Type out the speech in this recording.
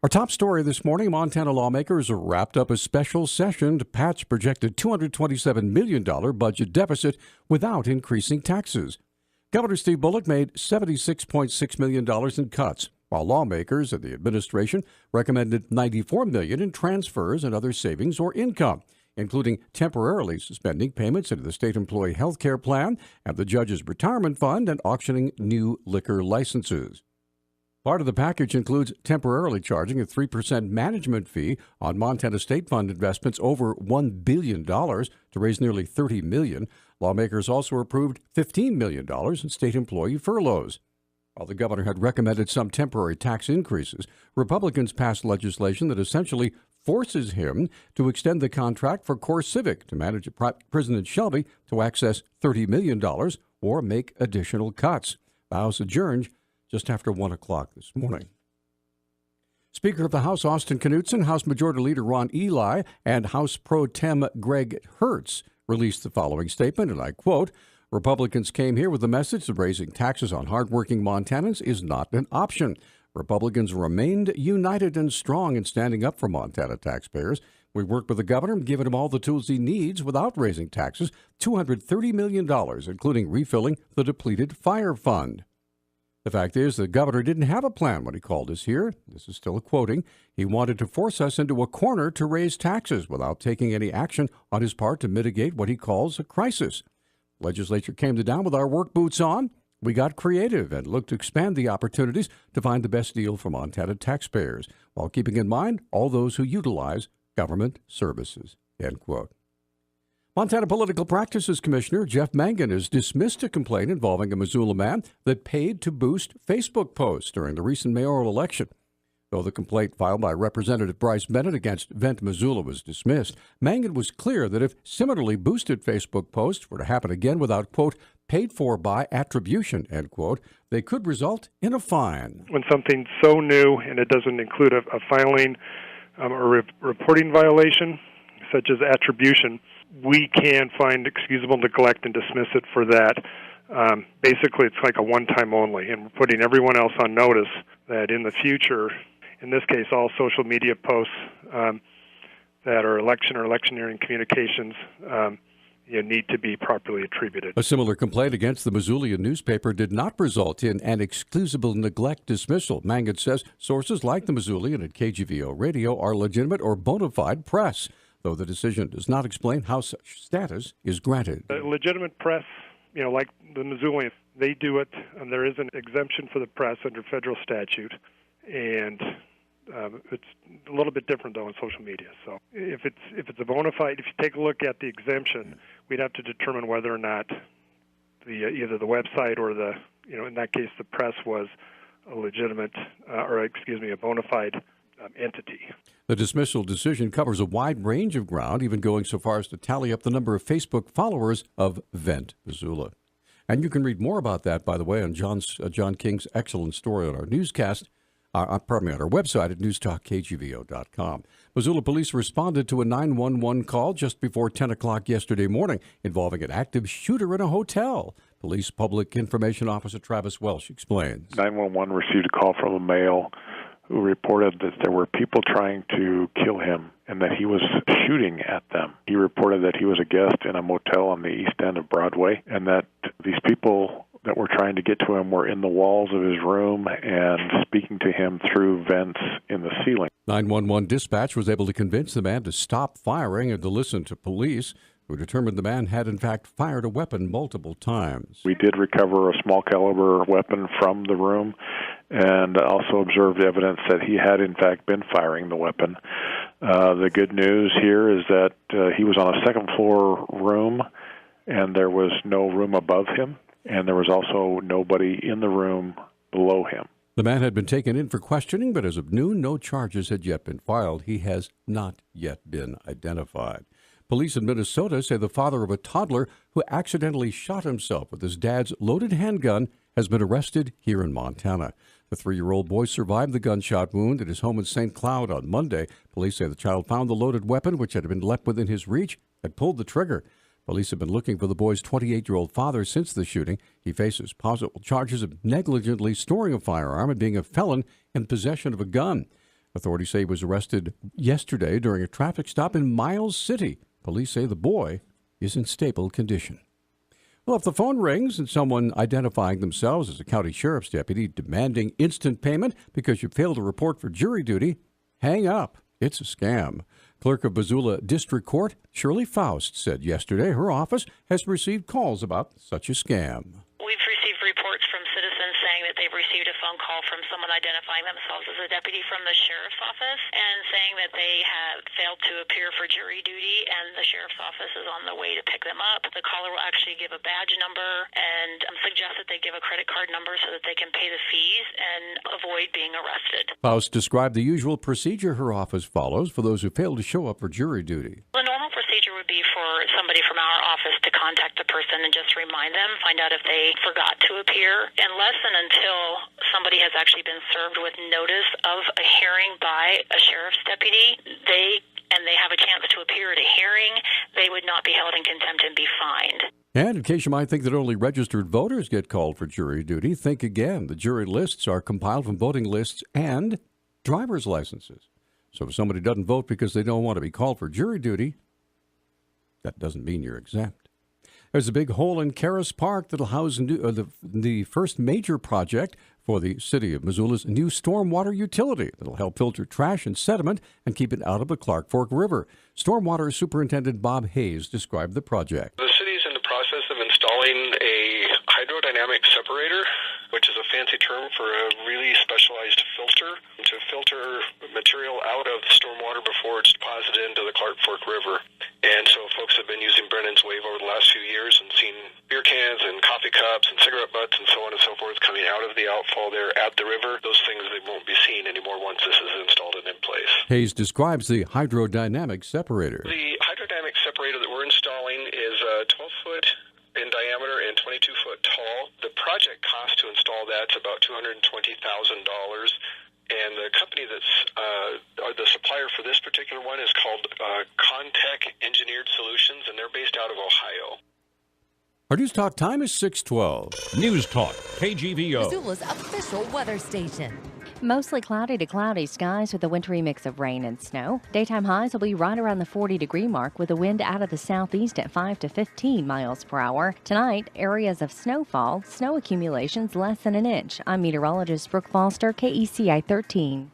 Our top story this morning, Montana lawmakers wrapped up a special session to patch projected $227 million budget deficit without increasing taxes. Governor Steve Bullock made $76.6 million in cuts, while lawmakers and the administration recommended $94 million in transfers and other savings or income, including temporarily suspending payments into the state employee health care plan and the judge's retirement fund and auctioning new liquor licenses. Part of the package includes temporarily charging a 3% management fee on Montana state fund investments over $1 billion to raise nearly $30 million. Lawmakers also approved $15 million in state employee furloughs. While the governor had recommended some temporary tax increases, Republicans passed legislation that essentially forces him to extend the contract for CoreCivic to manage President Shelby to access $30 million or make additional cuts. The House adjourned just after 1 o'clock this morning. Speaker of the House Austin Knudsen, House Majority Leader Ron Ely, and House Pro Tem Greg Hertz released the following statement, and I quote, "Republicans came here with the message that raising taxes on hardworking Montanans is not an option. Republicans remained united and strong in standing up for Montana taxpayers. We worked with the governor and given him all the tools he needs without raising taxes, $230 million, including refilling the depleted fire fund." The fact is, the governor didn't have a plan when he called us here. This is still a quoting. He wanted to force us into a corner to raise taxes without taking any action on his part to mitigate what he calls a crisis. The legislature came to town with our work boots on. We got creative and looked to expand the opportunities to find the best deal for Montana taxpayers, while keeping in mind all those who utilize government services. End quote. Montana Political Practices Commissioner Jeff Mangan has dismissed a complaint involving a Missoula man that paid to boost Facebook posts during the recent mayoral election. Though the complaint filed by Representative Bryce Bennett against Vent Missoula was dismissed, Mangan was clear that if similarly boosted Facebook posts were to happen again without, quote, paid for by attribution, end quote, they could result in a fine. When something's so new and it doesn't include a filing or reporting violation, such as attribution, we can find excusable neglect and dismiss it for that. Basically, it's like a one-time only, and we're putting everyone else on notice that in the future, in this case, all social media posts that are election or electioneering communications need to be properly attributed. A similar complaint against the Missoulian newspaper did not result in an excusable neglect dismissal. Mangan says sources like the Missoulian and KGVO Radio are legitimate or bona fide press, though the decision does not explain how such status is granted. Legitimate press, like the Missoulian, they do it, and there is an exemption for the press under federal statute, and it's a little bit different, though, on social media. So if it's a bona fide, if you take a look at the exemption, we'd have to determine whether or not either the website or in that case, the press was a legitimate, a bona fide entity. The dismissal decision covers a wide range of ground, even going so far as to tally up the number of Facebook followers of Vent Missoula. And you can read more about that, by the way, on John King's excellent story on our newscast, on our website at newstalkkgvo.com. Missoula police responded to a 911 call just before 10 o'clock yesterday morning involving an active shooter in a hotel. Police Public Information Officer Travis Welsh explains. 911 received a call from a male who reported that there were people trying to kill him and that he was shooting at them. He reported that he was a guest in a motel on the east end of Broadway and that these people that were trying to get to him were in the walls of his room and speaking to him through vents in the ceiling. 911 dispatch was able to convince the man to stop firing and to listen to police, who determined the man had in fact fired a weapon multiple times. We did recover a small caliber weapon from the room and also observed evidence that he had in fact been firing the weapon. The good news here is that he was on a second floor room and there was no room above him, and there was also nobody in the room below him. The man had been taken in for questioning, but as of noon, no charges had yet been filed. He has not yet been identified. Police in Minnesota say the father of a toddler who accidentally shot himself with his dad's loaded handgun has been arrested here in Montana. The 3-year-old boy survived the gunshot wound at his home in St. Cloud on Monday. Police say the child found the loaded weapon, which had been left within his reach, and pulled the trigger. Police have been looking for the boy's 28-year-old father since the shooting. He faces possible charges of negligently storing a firearm and being a felon in possession of a gun. Authorities say he was arrested yesterday during a traffic stop in Miles City. Police say the boy is in stable condition. Well, if the phone rings and someone identifying themselves as a county sheriff's deputy demanding instant payment because you failed to report for jury duty, hang up. It's a scam. Clerk of Missoula District Court, Shirley Faust, said yesterday her office has received calls about such a scam. We've received reports from citizens saying that they've received a phone call from someone identifying themselves as a deputy from the sheriff's office and saying that they have failed to appear for jury duty and the sheriff's office is on the way to pick them up. The caller will actually give a badge number and suggest that they give a credit card number so that they can pay the fees and avoid being arrested. Faust described the usual procedure her office follows for those who fail to show up for jury duty. The normal procedure would be for somebody from our office to contact the person and just remind them, find out if they forgot to appear. Unless and until somebody has actually been served with notice of a hearing by a sheriff's deputy, they have a chance to appear at a hearing, they would not be held in contempt and be fined. And in case you might think that only registered voters get called for jury duty, think again. The jury lists are compiled from voting lists and driver's licenses. So if somebody doesn't vote because they don't want to be called for jury duty, that doesn't mean you're exempt. There's a big hole in Caras Park that'll house the first major project for the city of Missoula's new stormwater utility that'll help filter trash and sediment and keep it out of the Clark Fork River. Stormwater Superintendent Bob Hayes described the project. The city's in the process of installing a hydrodynamic separator, which is a fancy term for a really specialized filter to filter material out of stormwater before it's deposited into the Clark Fork River. And so folks have been using Brennan's Wave over the last few years and seen beer cans and coffee cups and cigarette butts and so on and so forth coming out of the outfall there at the river. Those things they won't be seen anymore once this is installed and in place. Hayes describes the hydrodynamic separator. The hydrodynamic separator that we're installing is 12-foot in diameter and 22-foot tall. The project cost to install that's about $220,000. And the company that's the supplier for this particular one is called Contech Engineered Solutions, and they're based out of Ohio. Our News Talk time is 6:12. News Talk, KGVO. Missoula's official weather station. Mostly cloudy to cloudy skies with a wintry mix of rain and snow. Daytime highs will be right around the 40-degree mark with a wind out of the southeast at 5 to 15 miles per hour. Tonight, areas of snowfall, snow accumulations less than an inch. I'm meteorologist Brooke Foster, KECI 13.